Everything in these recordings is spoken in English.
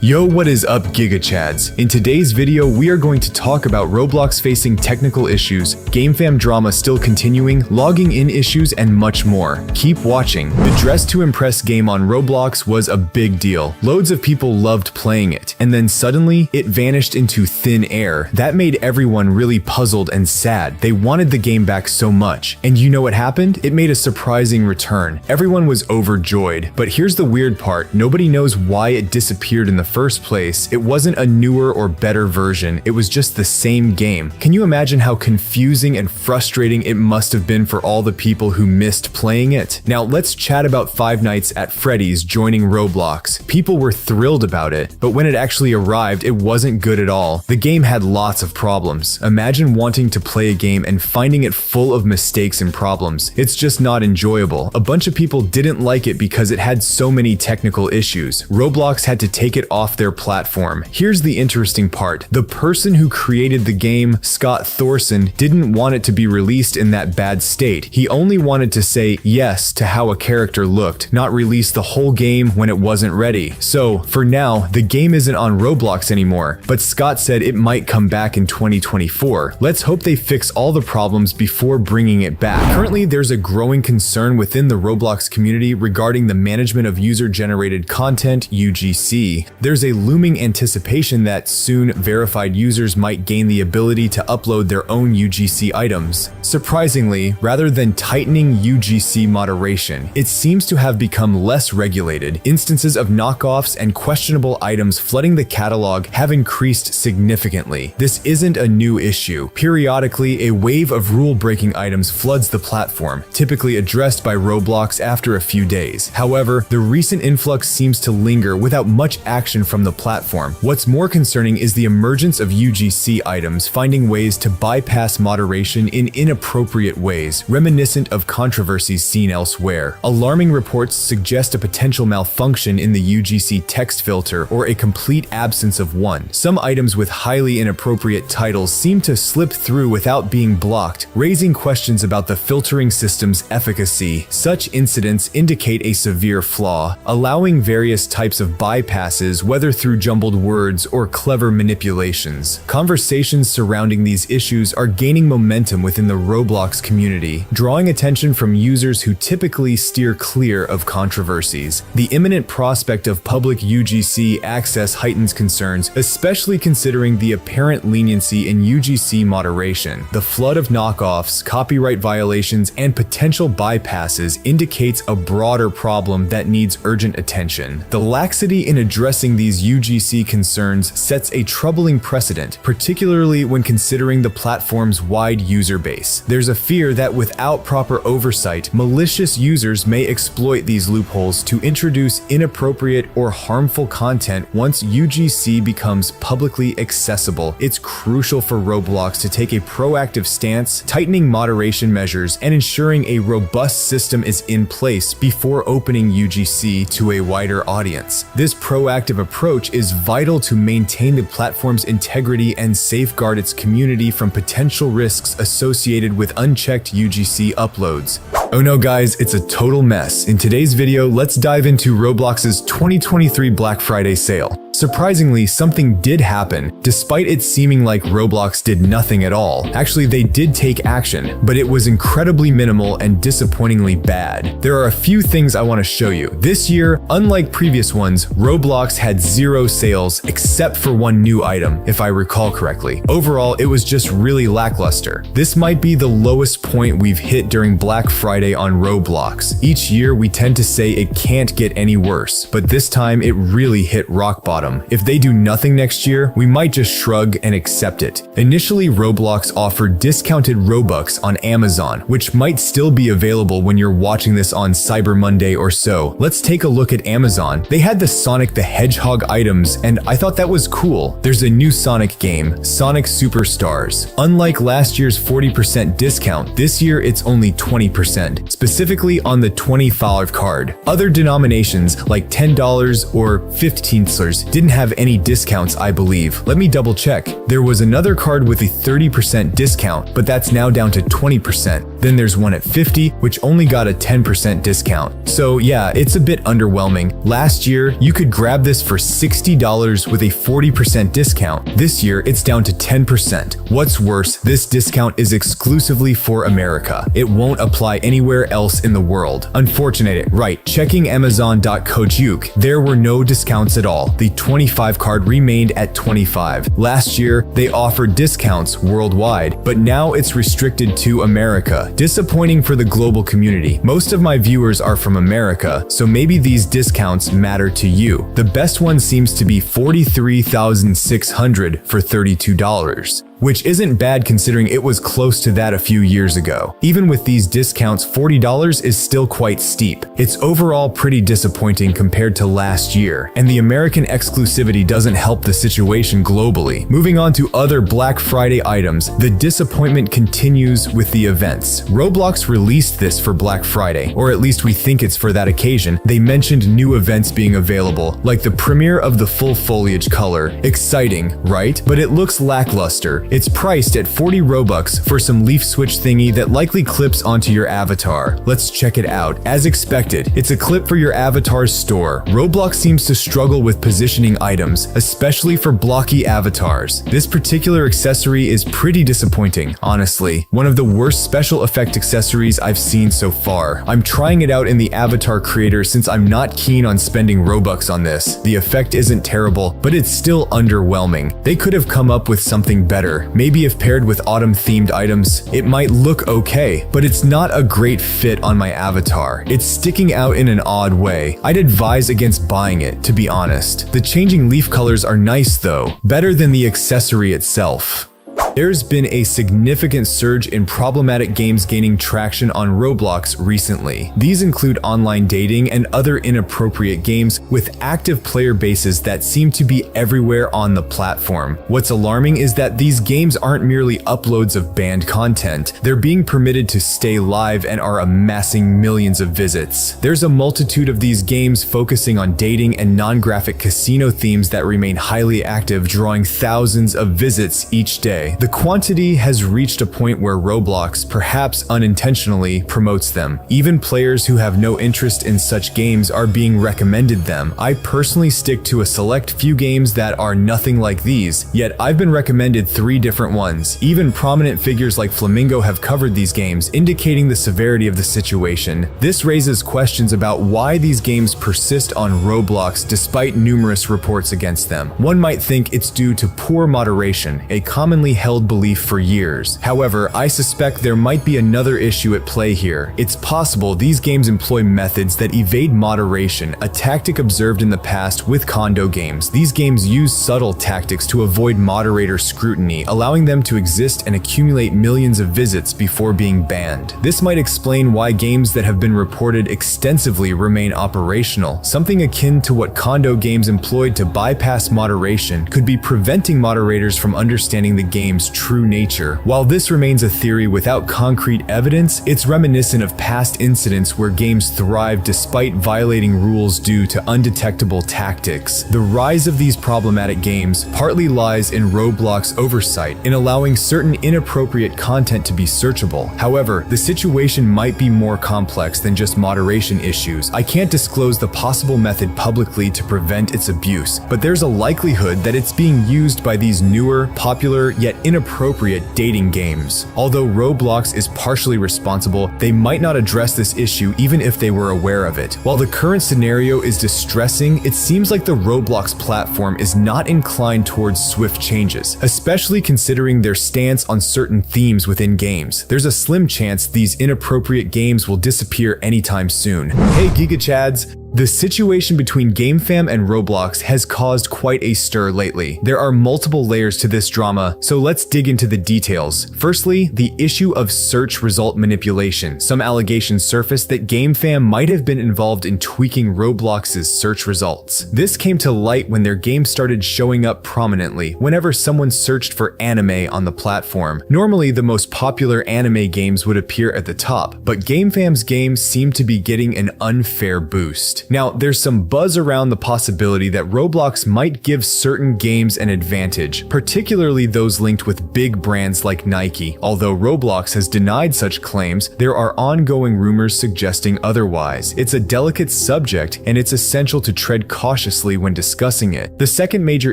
Yo, what is up, GigaChads? In today's video, we are going to talk about Roblox facing technical issues, GameFam drama still continuing, logging in issues, and much more. Keep watching. The Dress to Impress game on Roblox was a big deal. Loads of people loved playing it, and then suddenly, it vanished into thin air. That made everyone really puzzled and sad. They wanted the game back so much. And you know what happened? It made a surprising return. Everyone was overjoyed. But here's the weird part. Nobody knows why it disappeared in the first place. It wasn't a newer or better version, it was just the same game. Can you imagine how confusing and frustrating it must have been for all the people who missed playing it? Now let's chat about Five Nights at Freddy's joining Roblox. People were thrilled about it, but when it actually arrived, it wasn't good at all. The game had lots of problems. Imagine wanting to play a game and finding it full of mistakes and problems. It's just not enjoyable. A bunch of people didn't like it because it had so many technical issues. Roblox had to take it off their platform. Here's the interesting part. The person who created the game, Scott Thorson, didn't want it to be released in that bad state. He only wanted to say yes to how a character looked, not release the whole game when it wasn't ready. So, for now, the game isn't on Roblox anymore, but Scott said it might come back in 2024. Let's hope they fix all the problems before bringing it back. Currently, there's a growing concern within the Roblox community regarding the management of user-generated content, UGC. There's a looming anticipation that soon verified users might gain the ability to upload their own UGC items. Surprisingly, rather than tightening UGC moderation, it seems to have become less regulated. Instances of knockoffs and questionable items flooding the catalog have increased significantly. This isn't a new issue. Periodically, a wave of rule-breaking items floods the platform, typically addressed by Roblox after a few days. However, the recent influx seems to linger without much action from the platform. What's more concerning is the emergence of UGC items finding ways to bypass moderation in inappropriate ways, reminiscent of controversies seen elsewhere. Alarming reports suggest a potential malfunction in the UGC text filter or a complete absence of one. Some items with highly inappropriate titles seem to slip through without being blocked, raising questions about the filtering system's efficacy. Such incidents indicate a severe flaw, allowing various types of bypasses, whether through jumbled words or clever manipulations. Conversations surrounding these issues are gaining momentum within the Roblox community, drawing attention from users who typically steer clear of controversies. The imminent prospect of public UGC access heightens concerns, especially considering the apparent leniency in UGC moderation. The flood of knockoffs, copyright violations, and potential bypasses indicates a broader problem that needs urgent attention. The laxity in addressing these UGC concerns sets a troubling precedent, particularly when considering the platform's wide user base. There's a fear that without proper oversight, malicious users may exploit these loopholes to introduce inappropriate or harmful content once UGC becomes publicly accessible. It's crucial for Roblox to take a proactive stance, tightening moderation measures, and ensuring a robust system is in place before opening UGC to a wider audience. This proactive approach is vital to maintain the platform's integrity and safeguard its community from potential risks associated with unchecked UGC uploads. Oh no guys, it's a total mess. In today's video, let's dive into Roblox's 2023 Black Friday sale. Surprisingly, something did happen, despite it seeming like Roblox did nothing at all. Actually, they did take action, but it was incredibly minimal and disappointingly bad. There are a few things I want to show you. This year, unlike previous ones, Roblox had zero sales except for one new item, if I recall correctly. Overall, it was just really lackluster. This might be the lowest point we've hit during Black Friday on Roblox. Each year, we tend to say it can't get any worse, but this time it really hit rock bottom. If they do nothing next year, we might just shrug and accept it. Initially, Roblox offered discounted Robux on Amazon, which might still be available when you're watching this on Cyber Monday or so. Let's take a look at Amazon. They had the Sonic the Hedgehog items, and I thought that was cool. There's a new Sonic game, Sonic Superstars. Unlike last year's 40% discount, this year it's only 20%, specifically on the $20 card. Other denominations like $10 or $15 didn't have any discounts, I believe. Let me double check. There was another card with a 30% discount, but that's now down to 20%. Then there's one at 50, which only got a 10% discount. So yeah, it's a bit underwhelming. Last year, you could grab this for $60 with a 40% discount. This year, it's down to 10%. What's worse, this discount is exclusively for America. It won't apply anywhere else in the world. Unfortunate, right? Checking Amazon.kojuk, there were no discounts at all. The 25 card remained at 25. Last year, they offered discounts worldwide, but now it's restricted to America. Disappointing for the global community. Most of my viewers are from America, so maybe these discounts matter to you. The best one seems to be $43,600 for $32. Which isn't bad considering it was close to that a few years ago. Even with these discounts, $40 is still quite steep. It's overall pretty disappointing compared to last year, and the American exclusivity doesn't help the situation globally. Moving on to other Black Friday items, the disappointment continues with the events. Roblox released this for Black Friday, or at least we think it's for that occasion. They mentioned new events being available, like the premiere of the full foliage color. Exciting, right? But it looks lackluster. It's priced at 40 Robux for some leaf switch thingy that likely clips onto your avatar. Let's check it out. As expected, it's a clip for your avatar's store. Roblox seems to struggle with positioning items, especially for blocky avatars. This particular accessory is pretty disappointing, honestly. One of the worst special effect accessories I've seen so far. I'm trying it out in the avatar creator since I'm not keen on spending Robux on this. The effect isn't terrible, but it's still underwhelming. They could have come up with something better. Maybe if paired with autumn-themed items, it might look okay, but it's not a great fit on my avatar. It's sticking out in an odd way. I'd advise against buying it, to be honest. The changing leaf colors are nice though, better than the accessory itself. There's been a significant surge in problematic games gaining traction on Roblox recently. These include online dating and other inappropriate games with active player bases that seem to be everywhere on the platform. What's alarming is that these games aren't merely uploads of banned content. They're being permitted to stay live and are amassing millions of visits. There's a multitude of these games focusing on dating and non-graphic casino themes that remain highly active, drawing thousands of visits each day. The quantity has reached a point where Roblox, perhaps unintentionally, promotes them. Even players who have no interest in such games are being recommended them. I personally stick to a select few games that are nothing like these, yet I've been recommended 3 different ones. Even prominent figures like Flamingo have covered these games, indicating the severity of the situation. This raises questions about why these games persist on Roblox despite numerous reports against them. One might think it's due to poor moderation, a commonly held belief for years. However, I suspect there might be another issue at play here. It's possible these games employ methods that evade moderation, a tactic observed in the past with condo games. These games use subtle tactics to avoid moderator scrutiny, allowing them to exist and accumulate millions of visits before being banned. This might explain why games that have been reported extensively remain operational. Something akin to what condo games employed to bypass moderation could be preventing moderators from understanding the game's true nature. While this remains a theory without concrete evidence, it's reminiscent of past incidents where games thrive despite violating rules due to undetectable tactics. The rise of these problematic games partly lies in Roblox oversight in allowing certain inappropriate content to be searchable. However, the situation might be more complex than just moderation issues. I can't disclose the possible method publicly to prevent its abuse, but there's a likelihood that it's being used by these newer, popular, yet inappropriate dating games. Although Roblox is partially responsible, they might not address this issue even if they were aware of it. While the current scenario is distressing, it seems like the Roblox platform is not inclined towards swift changes, especially considering their stance on certain themes within games. There's a slim chance these inappropriate games will disappear anytime soon. Hey GigaChads! The situation between GameFam and Roblox has caused quite a stir lately. There are multiple layers to this drama, so let's dig into the details. Firstly, the issue of search result manipulation. Some allegations surfaced that GameFam might have been involved in tweaking Roblox's search results. This came to light when their game started showing up prominently whenever someone searched for anime on the platform. Normally, the most popular anime games would appear at the top, but GameFam's games seemed to be getting an unfair boost. Now, there's some buzz around the possibility that Roblox might give certain games an advantage, particularly those linked with big brands like Nike. Although Roblox has denied such claims, there are ongoing rumors suggesting otherwise. It's a delicate subject, and it's essential to tread cautiously when discussing it. The second major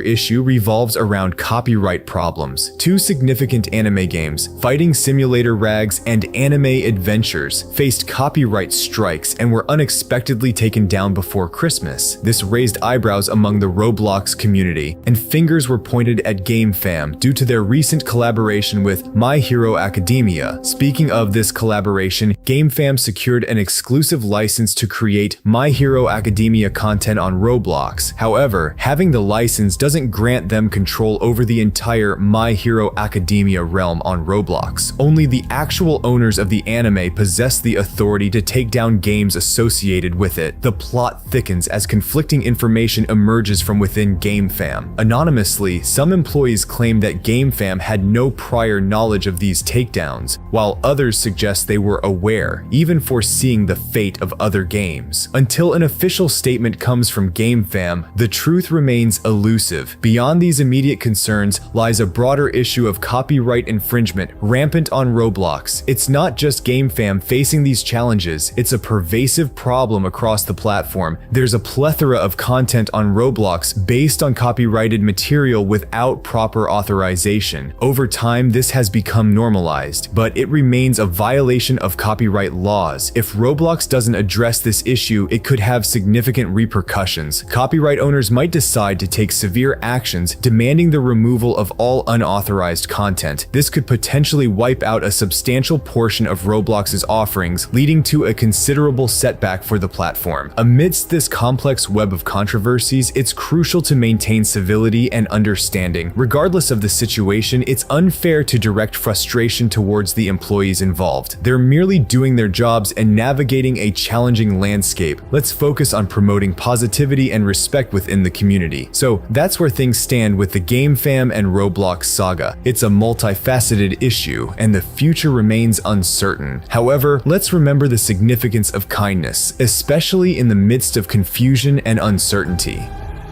issue revolves around copyright problems. Two significant anime games, Fighting Simulator Rags and Anime Adventures, faced copyright strikes and were unexpectedly taken down before Christmas. This raised eyebrows among the Roblox community, and fingers were pointed at GameFam due to their recent collaboration with My Hero Academia. Speaking of this collaboration, GameFam secured an exclusive license to create My Hero Academia content on Roblox. However, having the license doesn't grant them control over the entire My Hero Academia realm on Roblox. Only the actual owners of the anime possess the authority to take down games associated with it. The plot thickens as conflicting information emerges from within GameFam. Anonymously, some employees claim that GameFam had no prior knowledge of these takedowns, while others suggest they were aware, even foreseeing the fate of other games. Until an official statement comes from GameFam, the truth remains elusive. Beyond these immediate concerns lies a broader issue of copyright infringement rampant on Roblox. It's not just GameFam facing these challenges, it's a pervasive problem across the platform. There's a plethora of content on Roblox based on copyrighted material without proper authorization. Over time, this has become normalized, but it remains a violation of copyright laws. If Roblox doesn't address this issue, it could have significant repercussions. Copyright owners might decide to take severe actions, demanding the removal of all unauthorized content. This could potentially wipe out a substantial portion of Roblox's offerings, leading to a considerable setback for the platform. Amidst this complex web of controversies, it's crucial to maintain civility and understanding. Regardless of the situation, it's unfair to direct frustration towards the employees involved. They're merely doing their jobs and navigating a challenging landscape. Let's focus on promoting positivity and respect within the community. So that's where things stand with the GameFam and Roblox saga. It's a multifaceted issue, and the future remains uncertain. However, let's remember the significance of kindness, especially in the midst of confusion and uncertainty.